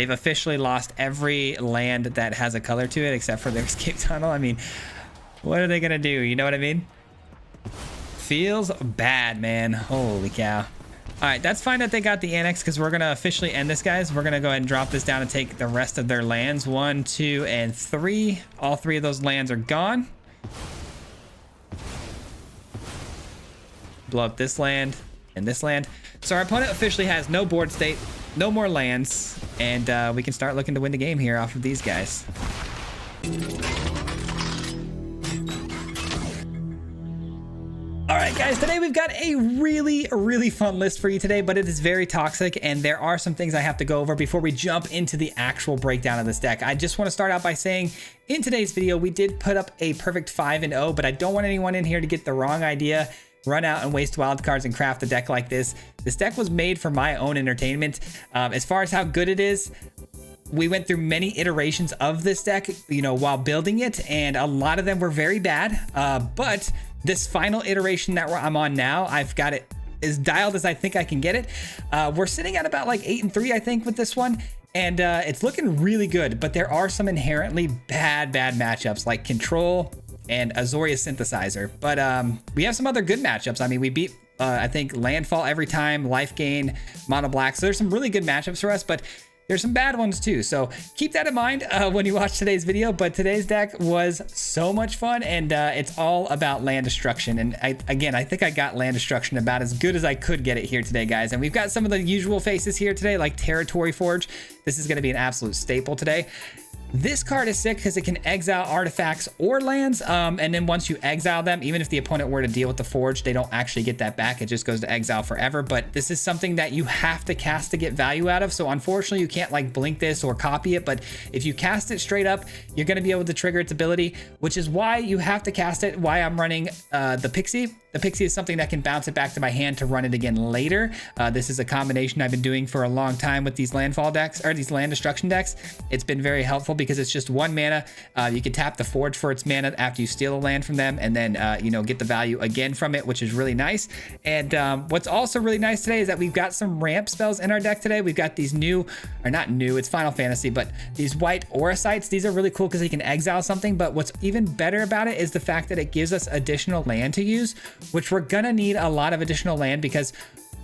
They've officially lost every land that has a color to it except for their escape tunnel. I mean, what are they gonna do? You know what I mean? Feels bad, man. Holy cow. All right, that's fine that they got the annex because we're going to officially end this, guys. We're going to go ahead and drop this down and take the rest of their lands. 1, 2, and 3. All 3 of those lands are gone. Blow up this land and this land. So our opponent officially has no board state, no more lands, and we can start looking to win the game here off of these guys. All right, guys, today we've got a really fun list for you today, but it is very toxic, and there are some things I have to go over before we jump into the actual breakdown of this deck. I just want to start out by saying in today's video, we did put up a perfect 5-0, but I don't want anyone in here to get the wrong idea, run out and waste wild cards and craft a deck like this. This deck was made for my own entertainment. As far as how good it is, we went through many iterations of this deck, you know, while building it, and a lot of them were very bad, but this final iteration that I'm on now, I've got it as dialed as I think I can get it. We're sitting at about like 8-3, I think, with this one. And it's looking really good, but there are some inherently bad matchups like Control and Azoria Synthesizer. But we have some other good matchups. I mean, we beat, I think, Landfall every time, Life Gain, Mono Black. So there's some really good matchups for us, but there's some bad ones too, so keep that in mind when you watch today's video. But today's deck was so much fun, and it's all about land destruction. And I think I got land destruction about as good as I could get it here today, guys. And we've got some of the usual faces here today, like Territory Forge. This is going to be an absolute staple today. This card is sick because it can exile artifacts or lands, and then once you exile them, even if the opponent were to deal with the Forge, they don't actually get that back. It just goes to exile forever. But this is something that you have to cast to get value out of. So unfortunately, you can't like blink this or copy it. But if you cast it straight up, you're going to be able to trigger its ability, which is why you have to cast it. Why I'm running the Pixie. The Pixie is something that can bounce it back to my hand to run it again later. This is a combination I've been doing for a long time with these landfall decks, or these land destruction decks. It's been very helpful because it's just 1 mana. You can tap the Forge for its mana after you steal a land from them, and then you know, get the value again from it, which is really nice. And what's also really nice today is that we've got some ramp spells in our deck today. We've got these new, or not new, it's Final Fantasy, but these white aura sites. These are really cool because they can exile something. But what's even better about it is the fact that it gives us additional land to use, which we're gonna need a lot of additional land because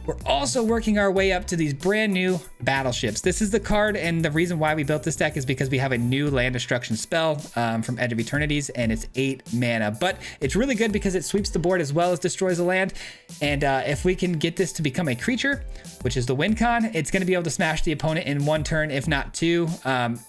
we're also working our way up to these brand new battleships. This is the card, and the reason why we built this deck is because we have a new land destruction spell from Edge of Eternities, and it's 8 mana. But it's really good because it sweeps the board as well as destroys a land. And if we can get this to become a creature, which is the win con, it's going to be able to smash the opponent in 1 turn, if not 2.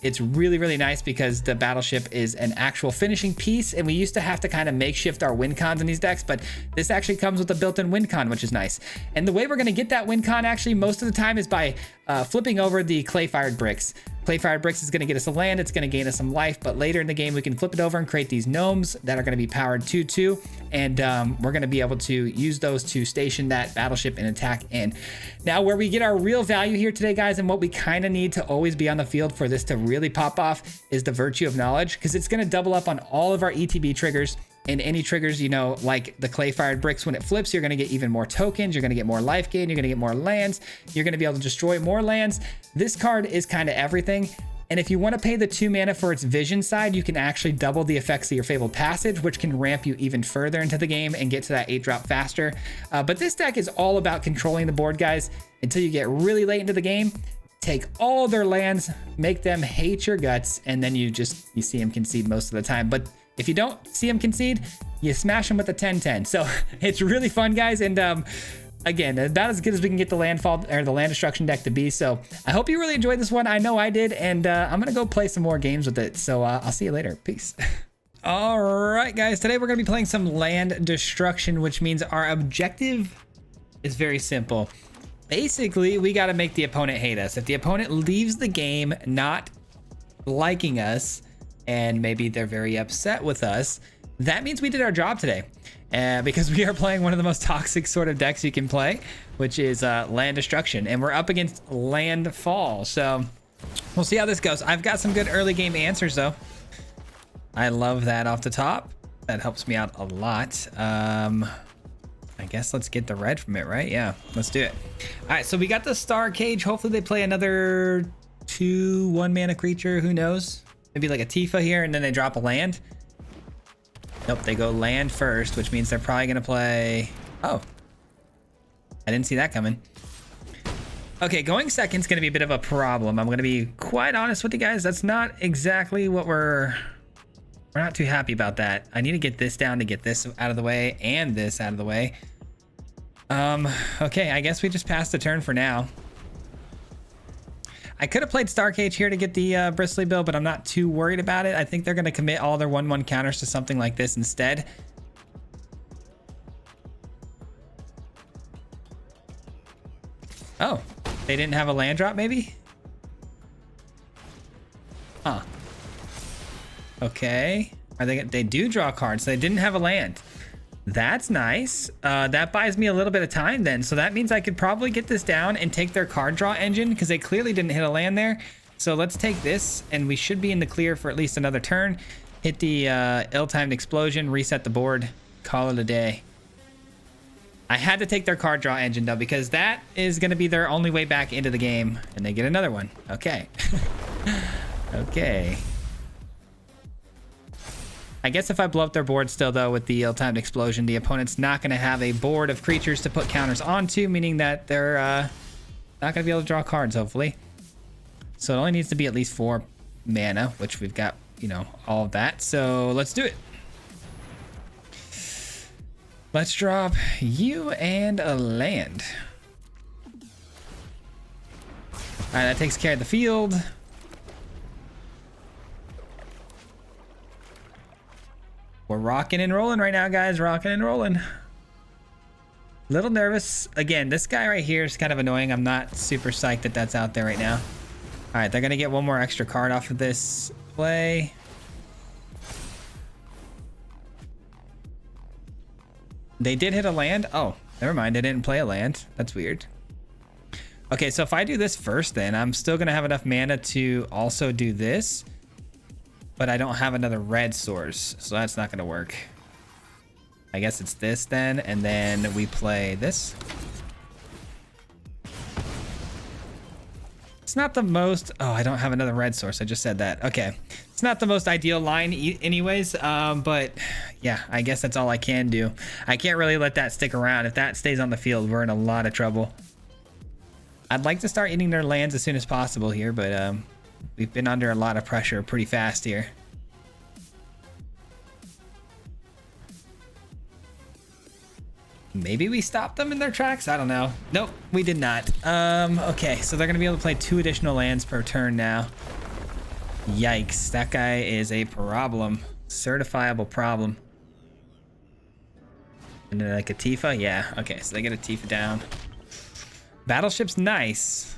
It's really nice because the battleship is an actual finishing piece, and we used to have to kind of makeshift our win cons in these decks, but this actually comes with a built-in win con, which is nice. And the way we're going to get that win con actually most of the time is by flipping over the clay-fired bricks. Clay-fired bricks is going to get us a land, it's going to gain us some life, but later in the game we can flip it over and create these gnomes that are going to be powered 2/2, and we're going to be able to use those to station that battleship and attack in. Now, where we get our real value here today, guys, and what we kind of need to always be on the field for this to really pop off is the Virtue of Knowledge, because it's going to double up on all of our ETB triggers. And any triggers, you know, like the clay-fired bricks, when it flips, you're going to get even more tokens. You're going to get more life gain. You're going to get more lands. You're going to be able to destroy more lands. This card is kind of everything. And if you want to pay the 2 mana for its vision side, you can actually double the effects of your Fabled Passage, which can ramp you even further into the game and get to that 8-drop faster. But this deck is all about controlling the board, guys, until you get really late into the game. Take all their lands, make them hate your guts, and then you see them concede most of the time. But if you don't see them concede, you smash them with a 10-10. So it's really fun, guys. And again, about as good as we can get the landfall or the land destruction deck to be. So I hope you really enjoyed this one. I know I did, and I'm gonna go play some more games with it. So I'll see you later. Peace. All right, guys. Today we're gonna be playing some land destruction, which means our objective is very simple. Basically, we got to make the opponent hate us. If the opponent leaves the game not liking us, and maybe they're very upset with us, that means we did our job today. Because we are playing one of the most toxic sort of decks you can play, which is land destruction, and we're up against Landfall. So we'll see how this goes. I've got some good early game answers though. I love that off the top. That helps me out a lot. I guess let's get the red from it, right? Yeah, let's do it. All right, so we got the Star Cage. Hopefully they play another 2 1-mana creature, who knows? Maybe like a Tifa here, and then they drop a land. Nope, they go land first, which means they're probably gonna play... Oh. I didn't see that coming. Okay, going second's gonna be a bit of a problem. I'm gonna be quite honest with you guys. That's not exactly what we're not too happy about that. I need to get this down to get this out of the way and this out of the way. Okay, I guess we just passed the turn for now. I could have played Starcage here to get the Bristly Bill, but I'm not too worried about it. I think they're going to commit all their 1/1 counters to something like this instead. Oh, they didn't have a land drop maybe? Huh. Okay. They do draw cards, so they didn't have a land. That's nice. That buys me a little bit of time then. So that means I could probably get this down and take their card draw engine because they clearly didn't hit a land there. So let's take this and we should be in the clear for at least another turn. Hit the ill-timed explosion, reset the board, call it a day. I had to take their card draw engine though because that is going to be their only way back into the game. And they get another one. Okay. Okay. I guess if I blow up their board still, though, with the ill-timed explosion, the opponent's not going to have a board of creatures to put counters onto, meaning that they're not going to be able to draw cards, hopefully. So it only needs to be at least 4 mana, which we've got, you know, all of that. So let's do it. Let's drop you and a land. All right, that takes care of the field. We're rocking and rolling right now, guys. Rocking and rolling. Little nervous. Again, this guy right here is kind of annoying. I'm not super psyched that that's out there right now. All right, they're going to get one more extra card off of this play. They did hit a land. Oh, never mind. They didn't play a land. That's weird. Okay, so if I do this first, then I'm still going to have enough mana to also do this. But I don't have another red source, so that's not going to work. I guess it's this then, and then we play this. It's not the most... Oh, I don't have another red source. I just said that. Okay. It's not the most ideal line anyways, but yeah, I guess that's all I can do. I can't really let that stick around. If that stays on the field, we're in a lot of trouble. I'd like to start eating their lands as soon as possible here, but... we've been under a lot of pressure pretty fast here. Maybe we stopped them in their tracks? I don't know. Nope, we did not. Okay, so they're going to be able to play 2 additional lands per turn now. Yikes, that guy is a problem. Certifiable problem. And then like a Tifa? Yeah, okay, so they get a Tifa down. Battleship's nice.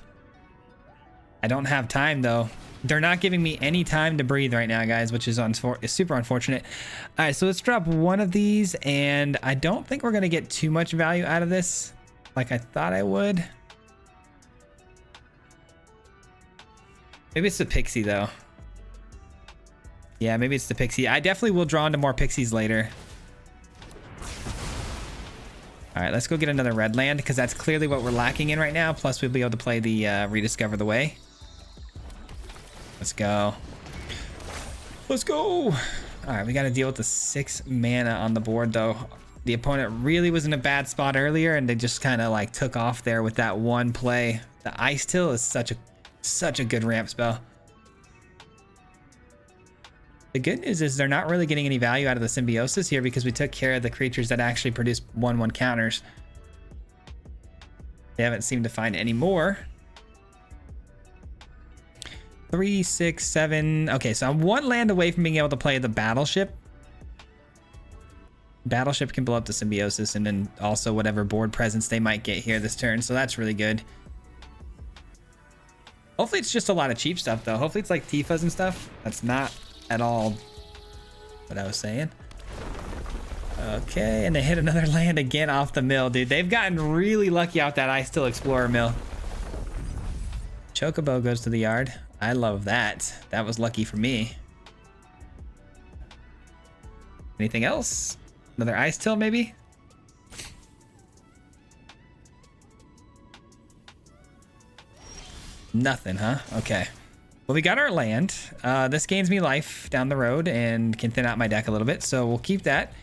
I don't have time though. They're not giving me any time to breathe right now, guys, which is super unfortunate. All right, so let's drop one of these, and I don't think we're gonna get too much value out of this like I thought I would. Maybe it's the Pixie though. Yeah, maybe it's the Pixie. I definitely will draw into more Pixies later. All right, let's go get another red land because that's clearly what we're lacking in right now. Plus we'll be able to play the Rediscover the Way. Let's go. Let's go. All right, we got to deal with the 6 mana on the board though. The opponent really was in a bad spot earlier and they just kind of like took off there with that one play. The Ice Till is such a good ramp spell. The good news is they're not really getting any value out of the Symbiosis here because we took care of the creatures that actually produce 1/1 counters. They haven't seemed to find any more. 3, 6, 7. Okay, so I'm 1 land away from being able to play the Battleship. Battleship can blow up the Symbiosis and then also whatever board presence they might get here this turn. So that's really good. Hopefully it's just a lot of cheap stuff though. Hopefully it's like Tifas and stuff. That's not at all what I was saying. Okay, and they hit another land again off the mill, dude. They've gotten really lucky out that Ice Till Explorer mill. Chocobo goes to the yard. I love that. That was lucky for me. Anything else? Another Ice Till maybe? Nothing, huh? Okay. Well, we got our land. This gains me life down the road and can thin out my deck a little bit. So we'll keep that.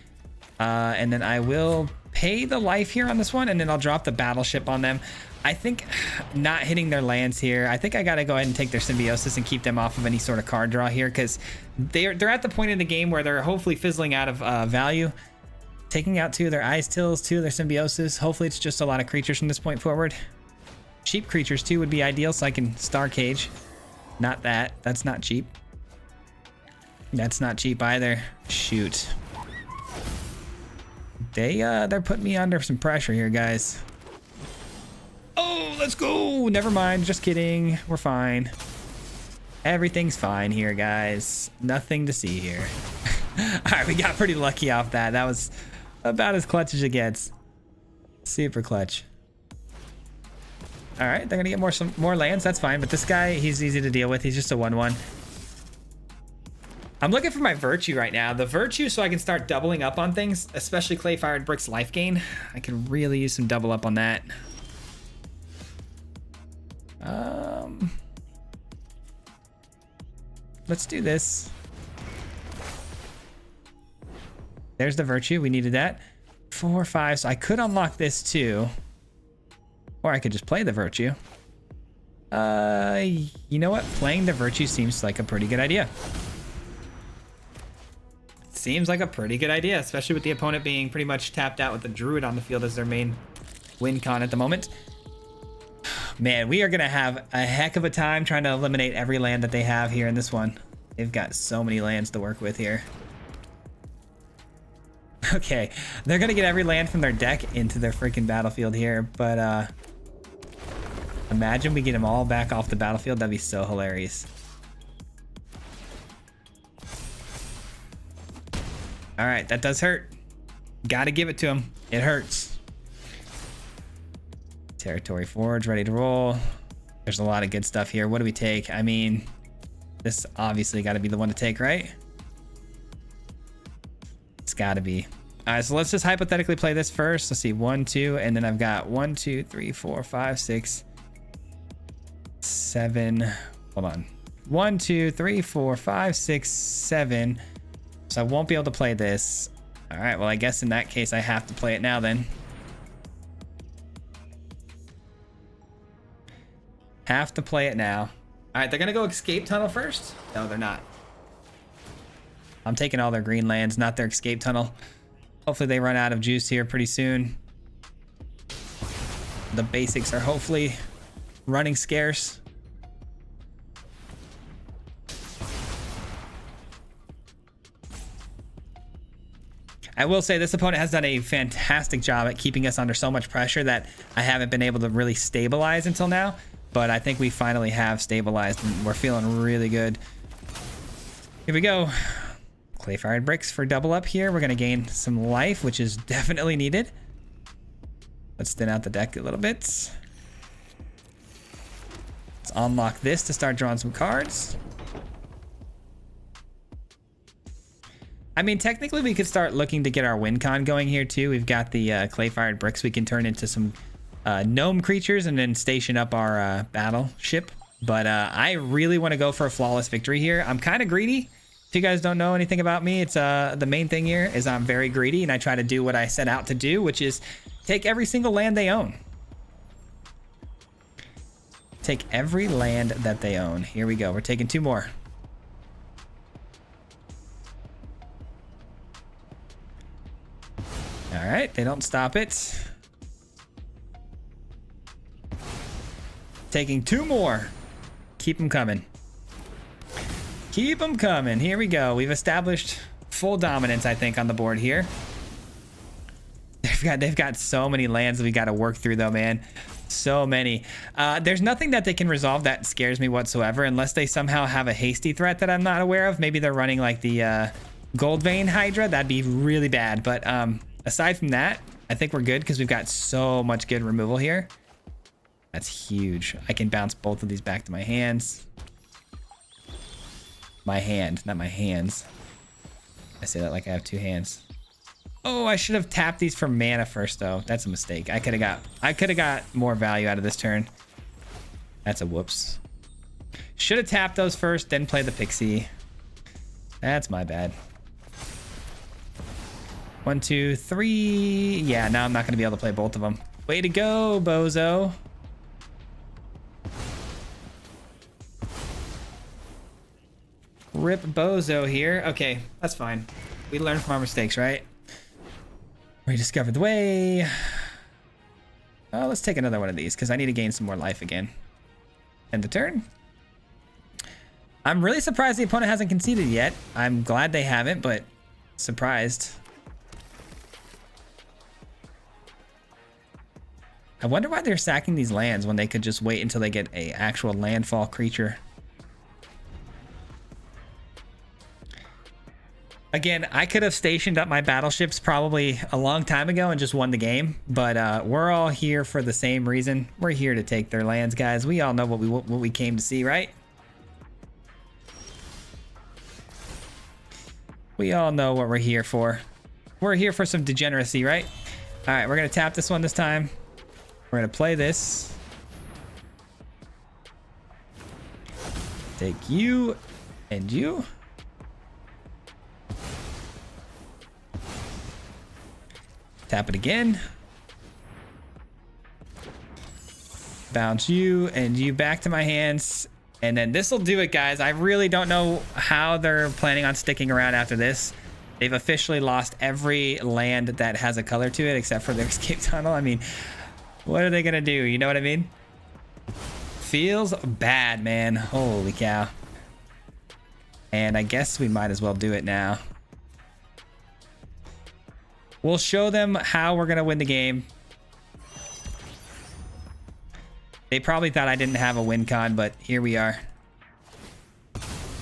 And then I will pay the life here on this one, and then I'll drop the battleship on them. I think not hitting their lands here. I think I got to go ahead and take their symbiosis and keep them off of any sort of card draw here, because they're at the point in the game where they're hopefully fizzling out of value. Taking out 2 of their Ice Tills, 2 of their symbiosis. Hopefully it's just a lot of creatures from this point forward. Cheap creatures too would be ideal, so I can Star Cage. Not that. That's not cheap. That's not cheap either. Shoot. They're putting me under some pressure here, guys. Oh, let's go. Never mind. Just kidding. We're fine. Everything's fine here, guys. Nothing to see here. All right, we got pretty lucky off that. That was about as clutch as it gets. Super clutch. All right, they're gonna get some more lands. That's fine. But this guy, he's easy to deal with. He's just a 1/1. I'm looking for my virtue right now. The virtue, so I can start doubling up on things, especially Clay Fired Brick's life gain. I could really use some double up on that. Let's do this. There's the virtue. We needed that. 4, 5. So I could unlock this too. Or I could just play the virtue. You know what? Playing the virtue seems like a pretty good idea. Seems like a pretty good idea, especially with the opponent being pretty much tapped out with the druid on the field as their main win con at the moment. Man, we are going to have a heck of a time trying to eliminate every land that they have here in this one. They've got so many lands to work with here. Okay, they're going to get every land from their deck into their freaking battlefield here, but imagine we get them all back off the battlefield. That'd be so hilarious. All right, that does hurt. Gotta give it to him. It hurts. Territory Forge, ready to roll. There's a lot of good stuff here. What do we take? I mean, this obviously got to be the one to take, right? It's got to be. All right, so let's just hypothetically play this first. Let's see, 1, 2, and then I've got 1, 2, 3, 4, 5, 6, 7. Hold on. 1, 2, 3, 4, 5, 6, 7. So I won't be able to play this. All right, well, I guess in that case, I have to play it now then. Have to play it now. All right, they're going to go Escape Tunnel first? No, they're not. I'm taking all their green lands, not their Escape Tunnel. Hopefully they run out of juice here pretty soon. The basics are hopefully running scarce. I will say this opponent has done a fantastic job at keeping us under so much pressure that I haven't been able to really stabilize until now. But I think we finally have stabilized and we're feeling really good. Here we go. Clay Fired Bricks for double up here. We're going to gain some life, which is definitely needed. Let's thin out the deck a little bit. Let's unlock this to start drawing some cards. I mean, technically we could start looking to get our win con going here too. We've got the Clay Fired Bricks we can turn into some gnome creatures and then station up our battleship. But I really want to go for a flawless victory here. I'm kind of greedy. If you guys don't know anything about me, it's the main thing here is I'm very greedy and I try to do what I set out to do, which is take every single land they own. Take every land that they own. Here we go. We're taking 2 more. All right, they don't stop it. Taking 2 more. Keep them coming. Keep them coming. Here we go. We've established full dominance, I think, on the board here. They've got so many lands that we got to work through, though, man. So many. There's nothing that they can resolve that scares me whatsoever, unless they somehow have a hasty threat that I'm not aware of. Maybe they're running like the Gold Vein Hydra. That'd be really bad. But aside from that, I think we're good because we've got so much good removal here. That's huge. I can bounce both of these back to my hands. My hand, not my hands. I say that like I have 2 hands. Oh, I should have tapped these for mana first, though. That's a mistake. I could have got more value out of this turn. That's a whoops. Should have tapped those first, then play the Pixie. That's my bad. 1, 2, 3. Yeah, now I'm not going to be able to play both of them. Way to go, bozo. Rip bozo here. Okay, that's fine. We learn from our mistakes, right? Rediscover the way. Oh, let's take another one of these because I need to gain some more life again. End the turn. I'm really surprised the opponent hasn't conceded yet. I'm glad they haven't, but surprised. I wonder why they're sacking these lands when they could just wait until they get a actual landfall creature. Again, I could have stationed up my battleships probably a long time ago and just won the game, but we're all here for the same reason. We're here to take their lands, guys. We all know what we came to see, right? We all know what we're here for. We're here for some degeneracy, right? All right, we're gonna tap this one this time. We're gonna play this. Take you and you. Tap it again. Bounce you and you back to my hands. And then this will do it, guys. I really don't know how they're planning on sticking around after this. They've officially lost every land that has a color to it except for their escape tunnel. I mean, what are they gonna do? You know what I mean? Feels bad, man. Holy cow. And I guess we might as well do it now. We'll show them how we're gonna win the game. They probably thought I didn't have a win con, but here we are.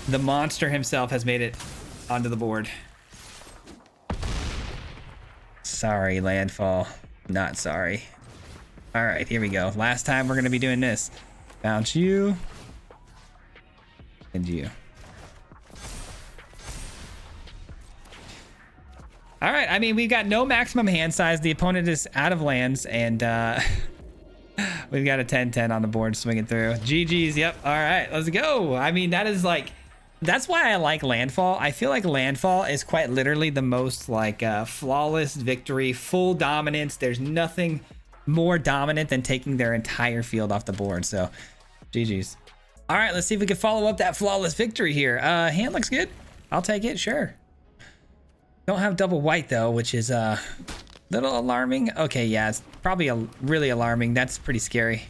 The monster himself has made it onto the board. Sorry, Landfall. Not sorry. All right, here we go. Last time we're gonna be doing this. Bounce you. And you. All right, I mean, we've got no maximum hand size. The opponent is out of lands, and we've got a 10-10 on the board swinging through. GG's, yep. All right, let's go. I mean, that is like, that's why I like Landfall. I feel like Landfall is quite literally the most like flawless victory, full dominance. There's nothing more dominant than taking their entire field off the board. So, GG's. All right, let's see if we can follow up that flawless victory here. Hand looks good. I'll take it, sure. Don't have double white though, which is a little alarming. Okay, yeah, it's probably really alarming. That's pretty scary.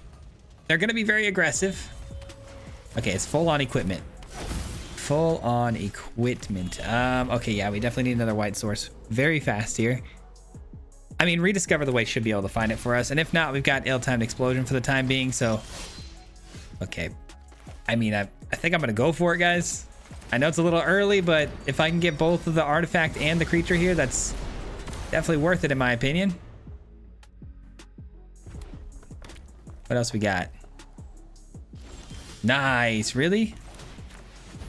They're gonna be very aggressive. Okay, it's full on equipment. Full on equipment. Okay, yeah, we definitely need another white source very fast here. I mean, Rediscover the Way should be able to find it for us, and if not, we've got ill-timed explosion for the time being. So, okay. I mean, I think I'm gonna go for it, guys. I know it's a little early, but if I can get both of the artifact and the creature here, that's definitely worth it in my opinion. What else we got? Nice, really?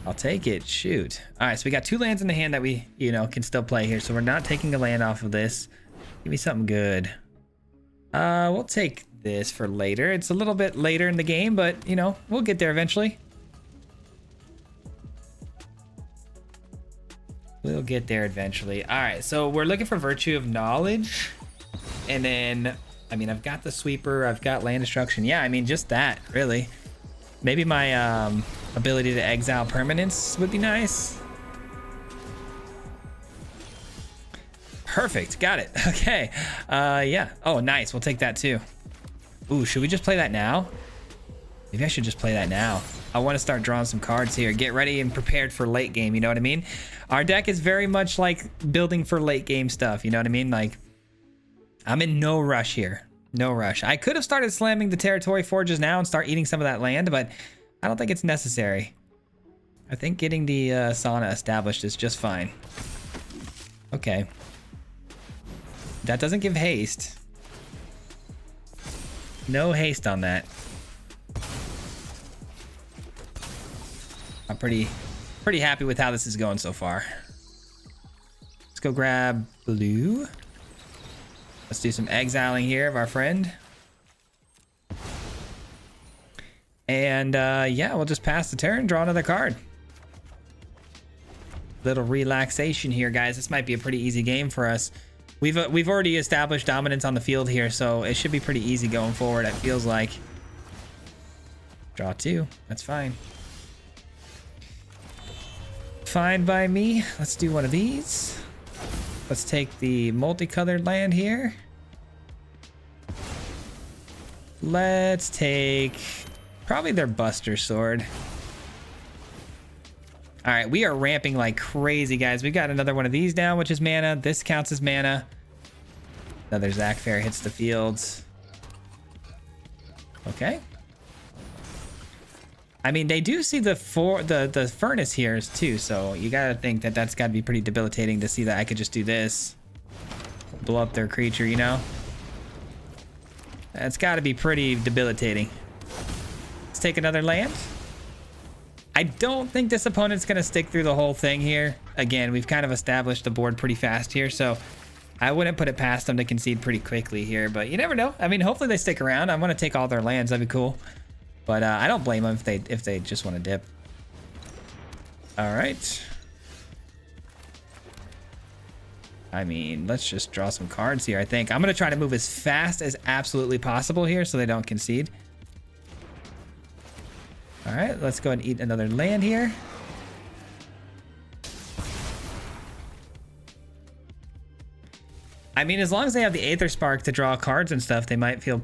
I'll take it, shoot. All right, so we got 2 lands in the hand that we, you know, can still play here. So we're not taking a land off of this. Give me something good. We'll take this for later. It's a little bit later in the game, but you know, we'll get there eventually. We'll get there eventually. All right, so we're looking for Virtue of Knowledge. And then, I mean, I've got the Sweeper. I've got Land Destruction. Yeah, I mean, just that, really. Maybe my ability to exile permanents would be nice. Perfect, got it. Okay, yeah. Oh, nice, we'll take that too. Ooh, should we just play that now? Maybe I should just play that now. I want to start drawing some cards here. Get ready and prepared for late game, you know what I mean? Our deck is very much like building for late game stuff, you know what I mean? Like, I'm in no rush here. No rush. I could have started slamming the territory forges now and start eating some of that land, but I don't think it's necessary. I think getting the sauna established is just fine. Okay. That doesn't give haste. No haste on that. I'm pretty happy with how this is going so far. Let's go grab blue. Let's do some exiling here of our friend. And yeah, we'll just pass the turn, draw another card. Little relaxation here, guys. This might be a pretty easy game for us. We've already established dominance on the field here, so it should be pretty easy going forward, it feels like. Draw 2. That's fine. Fine by me. Let's do one of these. Let's take the multicolored land here. Let's take probably their Buster Sword. All right, we are ramping like crazy, guys. We got another one of these down, which is mana. This counts as mana. Another Zac Fair hits the fields. Okay. I mean, they do see the furnace here too, so you gotta think that that's gotta be pretty debilitating to see that I could just do this, blow up their creature, you know? That's gotta be pretty debilitating. Let's take another land. I don't think this opponent's gonna stick through the whole thing here. Again, we've kind of established the board pretty fast here, so I wouldn't put it past them to concede pretty quickly here, but you never know. I mean, hopefully they stick around. I want to take all their lands. That'd be cool. But I don't blame them if they just want to dip. All right. I mean, let's just draw some cards here, I think. I'm going to try to move as fast as absolutely possible here so they don't concede. All right, let's go ahead and eat another land here. I mean, as long as they have the Aether Spark to draw cards and stuff, they might feel,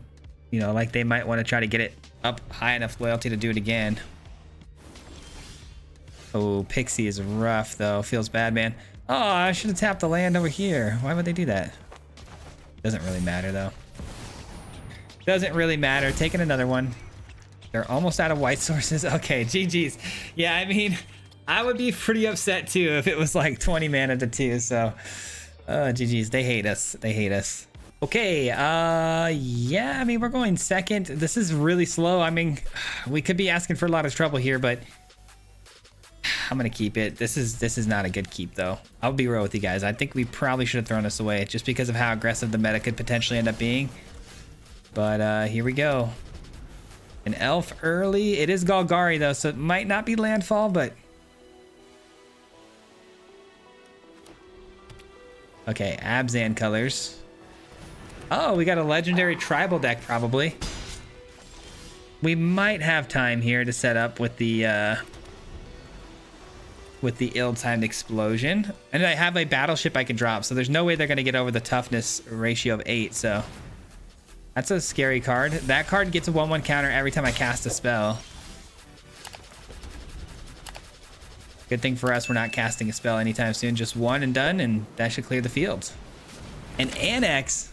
you know, like they might want to try to get it up high enough loyalty to do it again. Oh, Pixie is rough, though. Feels bad, man. Oh, I should have tapped the land over here. Why would they do that? Doesn't really matter, though. Doesn't really matter. Taking another one. They're almost out of white sources. Okay, GG's. Yeah, I mean, I would be pretty upset, too, if it was like 20 mana to 2, so... GG's. They hate us. They hate us. Okay, yeah, I mean, we're going second. This is really slow. I mean, we could be asking for a lot of trouble here, but I'm gonna keep it. This is not a good keep, though. I'll be real with you guys. I think we probably should have thrown this away just because of how aggressive the meta could potentially end up being. But here we go. An elf early. It is Golgari, though, so it might not be Landfall, but... Okay, Abzan colors. Oh, we got a legendary tribal deck, probably. We might have time here to set up with the ill-timed explosion. And I have a battleship I can drop, so there's no way they're going to get over the toughness ratio of 8, so... That's a scary card. That card gets a 1/1 counter every time I cast a spell. Good thing for us, we're not casting a spell anytime soon. Just one and done, and that should clear the field. An Annex.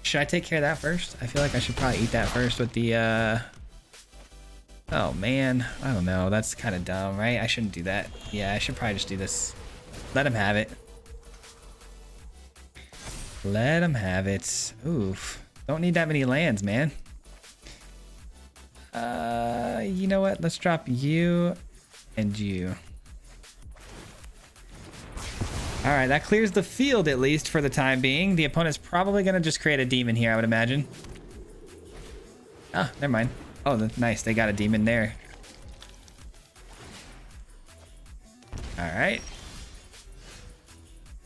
Should I take care of that first? I feel like I should probably eat that first with the... Oh, man. I don't know. That's kind of dumb, right? I shouldn't do that. Yeah, I should probably just do this. Let him have it. Let him have it. Oof. Don't need that many lands, man. You know what? Let's drop you and you. All right, that clears the field at least for the time being. The opponent's probably gonna just create a demon here, I would imagine. Ah, never mind. Oh, nice. They got a demon there. All right.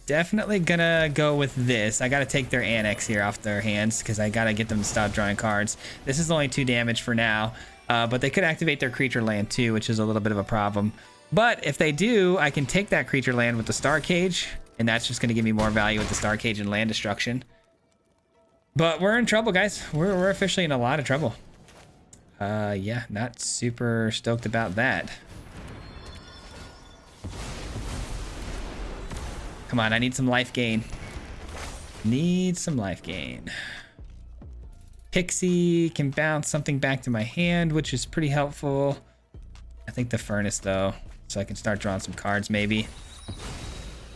Definitely gonna go with this. I gotta take their Annex here off their hands because I gotta get them to stop drawing cards. This is only 2 damage for now, but they could activate their creature land too, which is a little bit of a problem. But if they do, I can take that creature land with the Star Cage, and that's just gonna give me more value with the Star Cage and land destruction. But we're in trouble, guys. We're officially in a lot of trouble. Yeah, not super stoked about that. Come on, I need some life gain. Need some life gain. Pixie can bounce something back to my hand, which is pretty helpful. I think the Furnace, though, so I can start drawing some cards, maybe.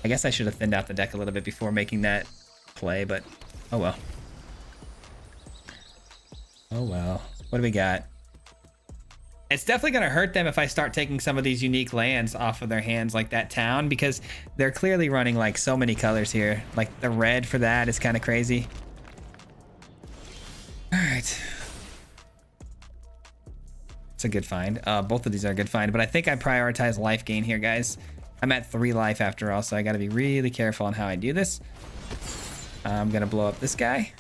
I guess I should have thinned out the deck a little bit before making that play, but oh well. Oh well. What do we got? It's definitely going to hurt them if I start taking some of these unique lands off of their hands, like that town, because they're clearly running like so many colors here. Like the red for that is kind of crazy. All right. It's a good find. Both of these are a good find, but I think I prioritize life gain here, guys. I'm at 3 life after all, so I got to be really careful on how I do this. I'm going to blow up this guy.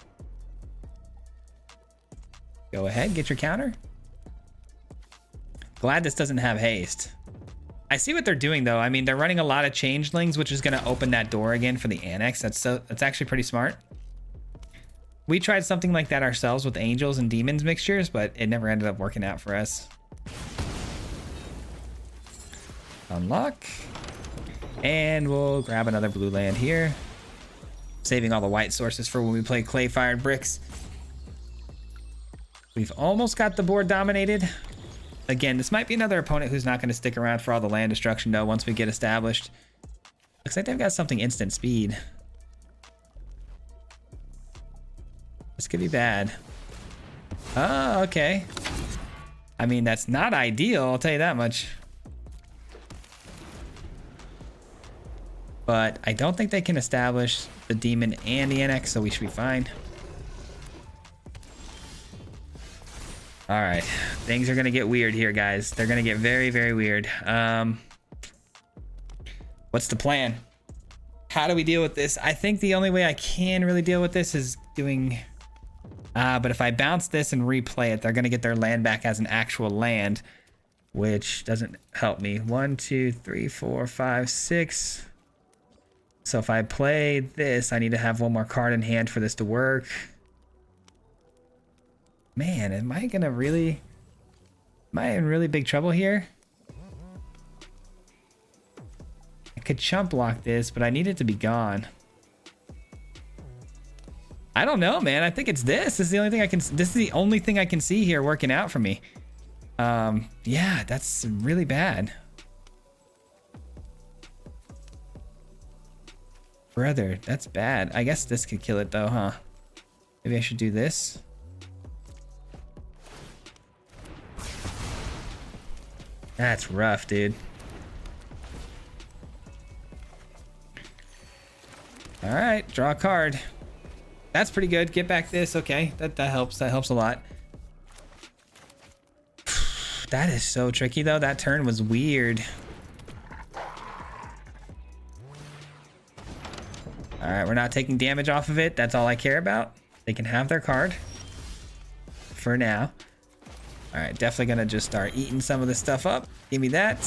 Go ahead, get your counter. Glad this doesn't have haste. I see what they're doing, though. I mean, they're running a lot of changelings, which is going to open that door again for the annex. That's actually pretty smart. We tried something like that ourselves with angels and demons mixtures, but it never ended up working out for us. Unlock. And we'll grab another blue land here. Saving all the white sources for when we play clay-fired bricks. We've almost got the board dominated. Again, this might be another opponent who's not going to stick around for all the land destruction, though, once we get established. Looks like they've got something instant speed. This could be bad. Oh, okay. I mean, that's not ideal, I'll tell you that much. But I don't think they can establish the demon and the annex, so we should be fine. All right, things are gonna get weird here, guys. They're gonna get very, very weird. What's the plan? How do we deal with this? I think the only way I can really deal with this is doing... but if I bounce this and replay it, they're gonna get their land back as an actual land, which doesn't help me. 1, 2, 3, 4, 5, 6. So if I play this, I need to have one more card in hand for this to work. Man, am I in really big trouble here? I could chump block this, but I need it to be gone. I don't know, man. I think it's this. This is the only thing I can see here working out for me. Yeah, that's really bad. Brother, that's bad. I guess this could kill it though, huh? Maybe I should do this. That's rough, dude. All right, draw a card. That's pretty good. Get back this. Okay, that helps. That helps a lot. That is so tricky though. That turn was weird. All right, we're not taking damage off of it. That's all I care about. They can have their card for now. All right, definitely gonna just start eating some of this stuff up. Give me that.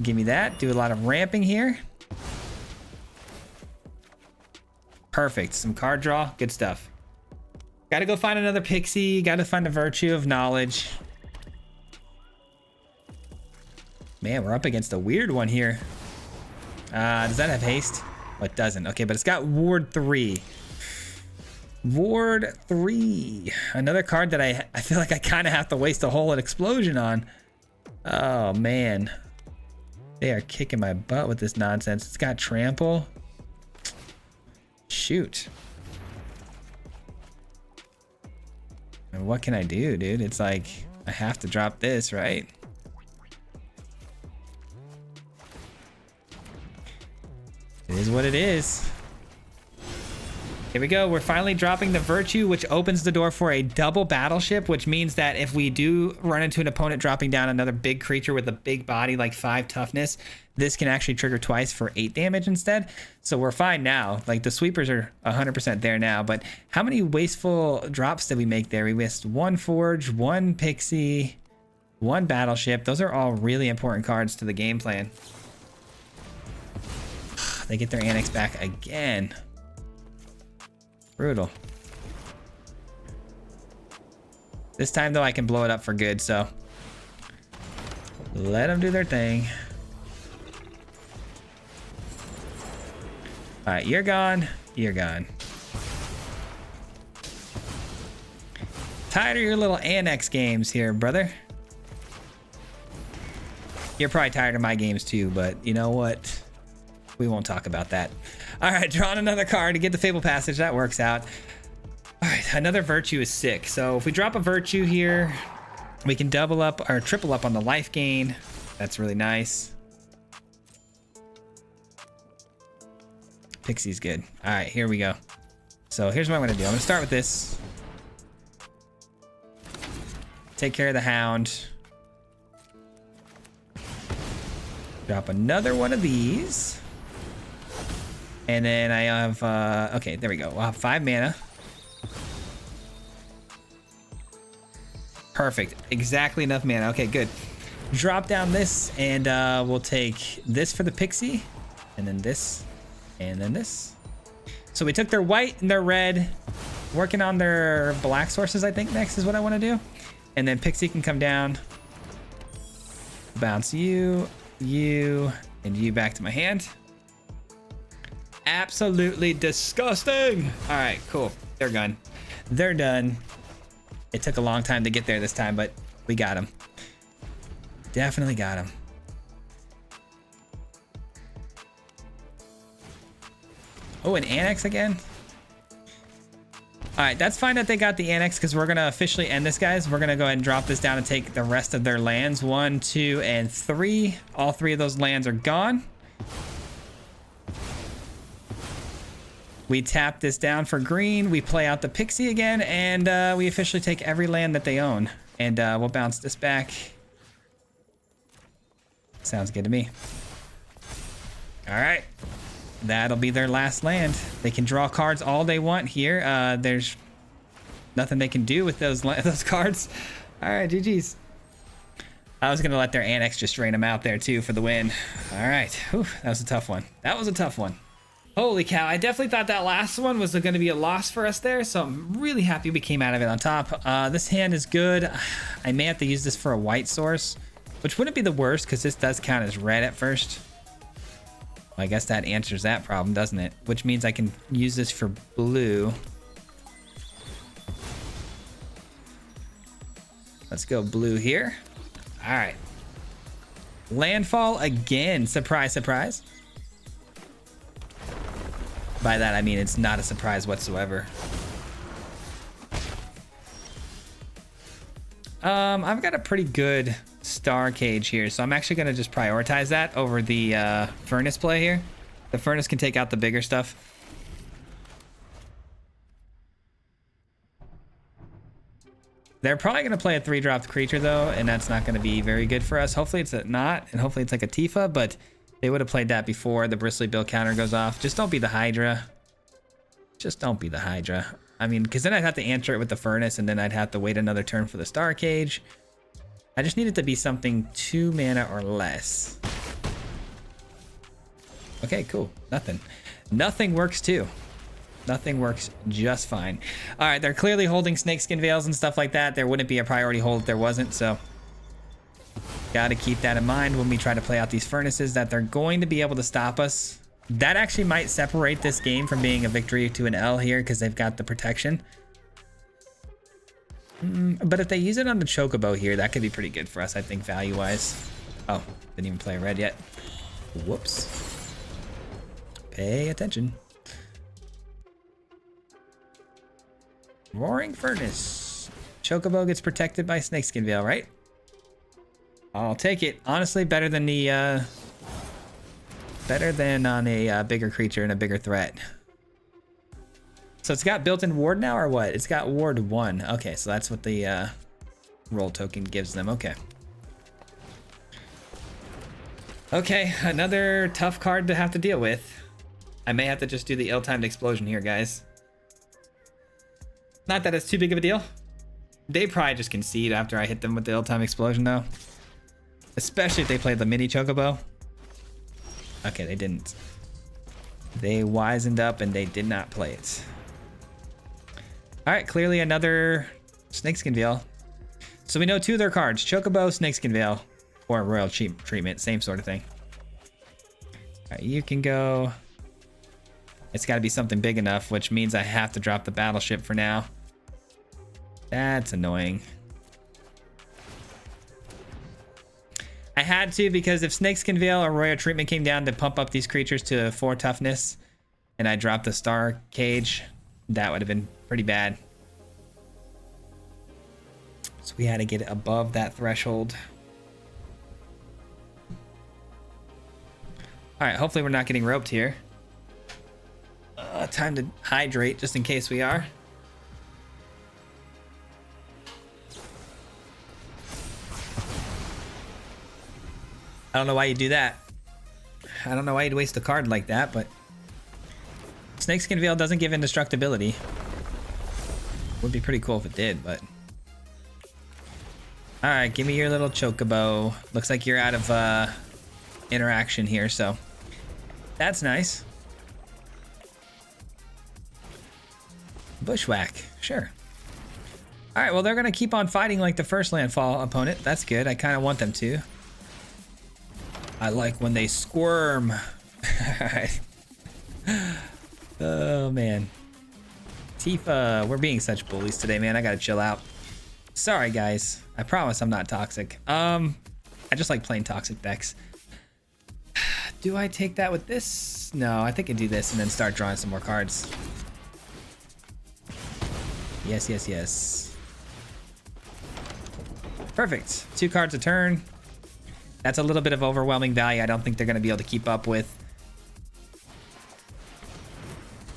Give me that. Do a lot of ramping here. Perfect. Some card draw. Good stuff. Gotta go find another pixie. Gotta find a virtue of knowledge. Man, we're up against a weird one here. Does that have haste? Oh, it doesn't. Okay, but it's got Ward 3. Ward 3. Another card that I feel like I kind of have to waste a whole explosion on. Oh, man. They are kicking my butt with this nonsense. It's got trample. Shoot. And what can I do, dude? It's like, I have to drop this, right? It is what it is. Here we go. We're finally dropping the virtue, which opens the door for a double battleship, which means that if we do run into an opponent dropping down another big creature with a big body like 5 toughness, this can actually trigger twice for 8 damage instead. So we're fine now. Like the sweepers are 100% there now, but how many wasteful drops did we make there? We missed 1 forge, 1 pixie, 1 battleship. Those are all really important cards to the game plan. They get their annex back again. Brutal. This time though, I can blow it up for good, so let them do their thing. All right, you're gone. You're gone. Tired of your little annex games here, brother. You're probably tired of my games too, but you know what? We won't talk about that. All right, drawing another card to get the Fable Passage. That works out. All right, another virtue is sick. So if we drop a virtue here, we can double up or triple up on the life gain. That's really nice. Pixie's good. All right, here we go. So here's what I'm gonna do. I'm gonna start with this. take care of the Hound. Drop another one of these. And then I have, okay, there we go. We'll have 5 mana. Perfect. Exactly enough mana. Okay, good. Drop down this, and we'll take this for the Pixie. And then this. And then this. So we took their white and their red. Working on their black sources, I think, next is what I want to do. And then Pixie can come down. Bounce you, you, and you back to my hand. Absolutely disgusting. All right, cool. They're gone. They're done. It took a long time to get there this time, but we got them. Definitely got them. Oh, an Annex again? All right, that's fine that they got the Annex because we're going to officially end this, guys. We're going to go ahead and drop this down and take the rest of their lands. 1, 2, and 3. All 3 of those lands are gone. We tap this down for green. We play out the Pixie again, and we officially take every land that they own. And we'll bounce this back. Sounds good to me. All right. That'll be their last land. They can draw cards all they want here. There's nothing they can do with those cards. All right, GG's. I was going to let their Annex just drain them out there, too, for the win. All right. Whew, that was a tough one. That was a tough one. Holy cow, I definitely thought that last one was going to be a loss for us there, so I'm really happy we came out of it on top. This hand is good. I may have to use this for a white source, which wouldn't be the worst because this does count as red at first. Well, I guess that answers that problem, doesn't it? Which means I can use this for blue. Let's go blue here. All right. Landfall again. Surprise, surprise. By that, I mean it's not a surprise whatsoever. I've got a pretty good star cage here, so I'm actually going to just prioritize that over the furnace play here. The furnace can take out the bigger stuff. They're probably going to play a 3-drop creature, though, and that's not going to be very good for us. Hopefully it's not, and hopefully it's like a Tifa, but they would have played that before the Bristly Bill counter goes off. Just don't be the Hydra. Just don't be the Hydra. I mean, because then I'd have to answer it with the furnace, and then I'd have to wait another turn for the star cage. I just need it to be something 2 mana or less. Okay, cool. Nothing. Nothing works too. Nothing works just fine. All right, they're clearly holding snakeskin veils and stuff like that. There wouldn't be a priority hold if there wasn't, so got to keep that in mind when we try to play out these furnaces, that they're going to be able to stop us. That actually might separate this game from being a victory to an L here because they've got the protection. But if they use it on the Chocobo here, that could be pretty good for us, I think, value-wise. Oh, didn't even play red yet. Whoops. Pay attention. Roaring Furnace. Chocobo gets protected by Snakeskin Veil, right? I'll take it. Honestly, better than the better than on a bigger creature and a bigger threat. So it's got built-in ward now, or what? It's got ward 1. Okay, so that's what the roll token gives them. Okay. Okay, another tough card to have to deal with. I may have to just do the ill-timed explosion here, guys. Not that it's too big of a deal. They probably just concede after I hit them with the ill-timed explosion, though. Especially if they played the mini Chocobo. Okay, they didn't. They wisened up and they did not play it. All right, clearly another Snakeskin Veil. So we know 2 of their cards, Chocobo, Snakeskin Veil, or Royal Treatment, same sort of thing. All right, you can go. It's got to be something big enough, which means I have to drop the battleship for now. That's annoying. I had to, because if Snakeskin Veil or Royal Treatment came down to pump up these creatures to 4 toughness, and I dropped the star cage, that would have been pretty bad. So we had to get above that threshold. All right, hopefully we're not getting roped here. Time to hydrate just in case we are. I don't know why you do that. I don't know why you'd waste a card like that, but Snakeskin Veil doesn't give indestructibility. Would be pretty cool if it did, but... Alright, give me your little chocobo. Looks like you're out of interaction here, so that's nice. Bushwhack, sure. Alright, well, they're going to keep on fighting like the first Landfall opponent. That's good. I kind of want them to. I like when they squirm. Alright. Oh, man. Tifa, we're being such bullies today, man. I gotta chill out. Sorry, guys. I promise I'm not toxic. I just like playing toxic decks. Do I take that with this? No, I think I do this and then start drawing some more cards. Yes, yes, yes. Perfect. 2 cards a turn. That's a little bit of overwhelming value. I don't think they're going to be able to keep up with.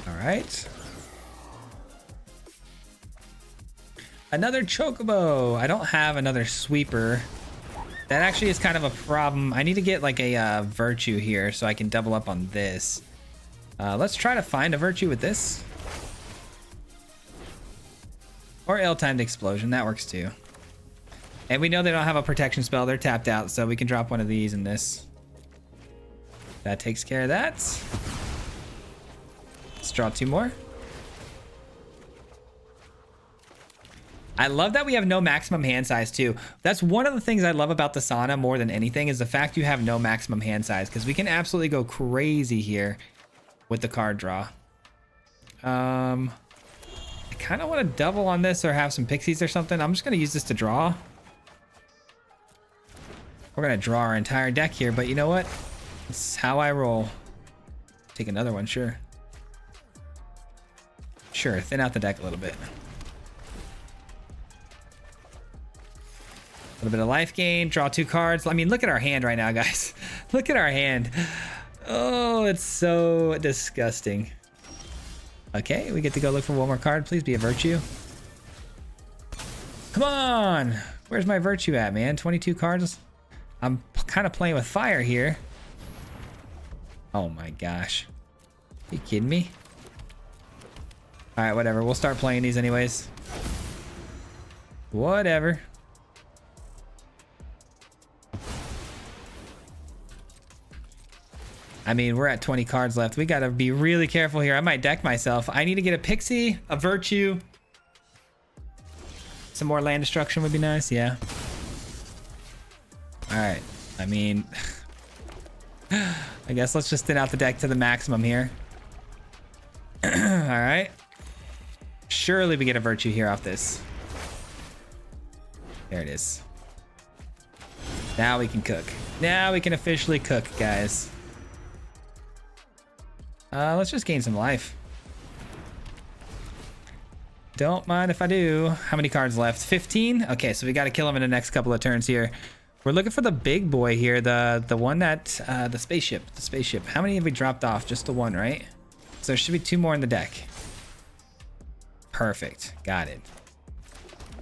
All right. Another Chocobo. I don't have another sweeper. That actually is kind of a problem. I need to get like a Virtue here so I can double up on this. Let's try to find a Virtue with this. Or ill-timed explosion. That works too. And we know they don't have a protection spell. They're tapped out, so we can drop one of these in this. That takes care of that. Let's draw 2 more. I love that we have no maximum hand size too. That's one of the things I love about the Sana more than anything is the fact you have no maximum hand size, because we can absolutely go crazy here with the card draw. I kind of want to double on this or have some pixies or something. I'm just going to use this to draw. We're going to draw our entire deck here, but you know what? This is how I roll. Take another one, sure. Sure, thin out the deck a little bit. A little bit of life gain, draw 2 cards. I mean, look at our hand right now, guys. Look at our hand. Oh, it's so disgusting. Okay, we get to go look for one more card. Please be a Virtue. Come on. Where's my Virtue at, man? 22 cards. I'm kind of playing with fire here. Oh my gosh. Are you kidding me? All right, whatever. We'll start playing these anyways. Whatever. I mean, we're at 20 cards left. We gotta be really careful here. I might deck myself. I need to get a Pixie, a Virtue. Some more land destruction would be nice, yeah. All right, I mean, I guess let's just thin out the deck to the maximum here. All right. Surely we get a Virtue here off this. There it is. Now we can cook. Now we can officially cook, guys. Let's just gain some life. Don't mind if I do. How many cards left? 15? Okay, so we got to kill him in the next couple of turns here. We're looking for the big boy here, the one that, the spaceship. The spaceship. How many have we dropped off? Just the one, right? So there should be 2 more in the deck. Perfect. Got it.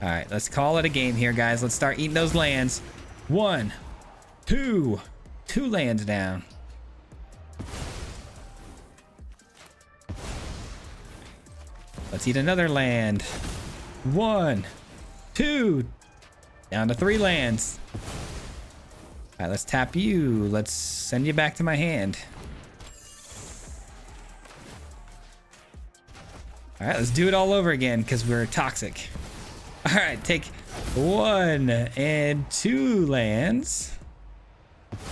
All right, let's call it a game here, guys. Let's start eating those lands. 1, 2. 2 lands down. Let's eat another land. 1, 2. Down to 3 lands. All right, let's tap you. Let's send you back to my hand. All right, let's do it all over again because we're toxic. All right, take 1 and 2 lands. All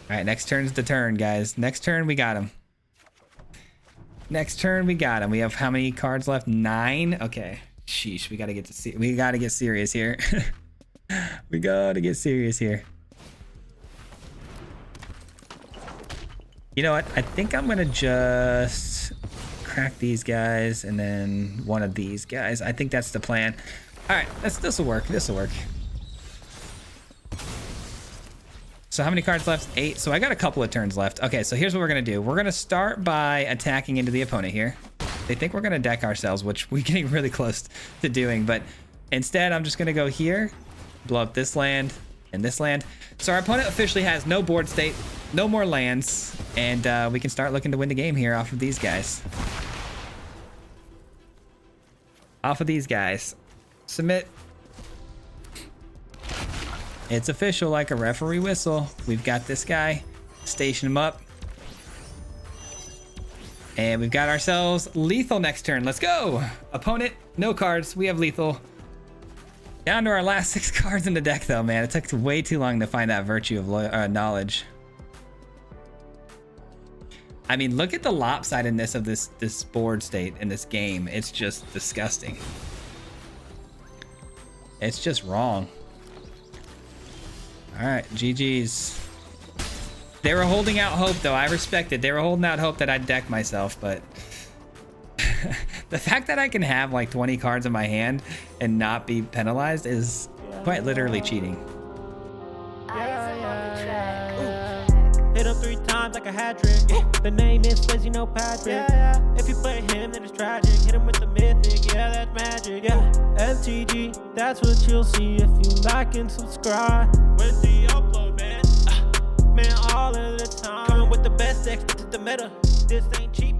right, next turn's the turn, guys. Next turn, we got him. Next turn, we got him. We have how many cards left? 9. Okay. Sheesh, we gotta get serious here. We gotta get serious here. You know what? I think I'm gonna just crack these guys and then one of these guys. I think that's the plan. All right, this will work. This will work. So how many cards left? 8. So I got a couple of turns left. Okay, so here's what we're gonna do. We're gonna start by attacking into the opponent here. They think we're gonna deck ourselves, which we're getting really close to doing, but instead I'm just gonna go here, blow up this land, in this land. So our opponent officially has no board state, no more lands, and we can start looking to win the game here off of these guys. Off of these guys. Submit. It's official, like a referee whistle. We've got this guy. Station him up. And we've got ourselves lethal next turn. Let's go. Opponent, no cards. We have lethal. Down to our last 6 cards in the deck, though, man. It took way too long to find that virtue of knowledge. I mean, look at the lopsidedness of this board state in this game. It's just disgusting. It's just wrong. All right, GG's. They were holding out hope, though. I respect it. They were holding out hope that I'd deck myself, but the fact that I can have like 20 cards in my hand and not be penalized is quite literally cheating. Hit him 3 times like a hat trick. The name is Swayze, no Patrick. If you play him, then it's tragic. Hit him with the mythic, yeah, that's magic. MTG, that's what you'll see if you like and subscribe. With the upload, man. Man, all of the time. Coming with the best decks, this is the meta. This ain't cheap.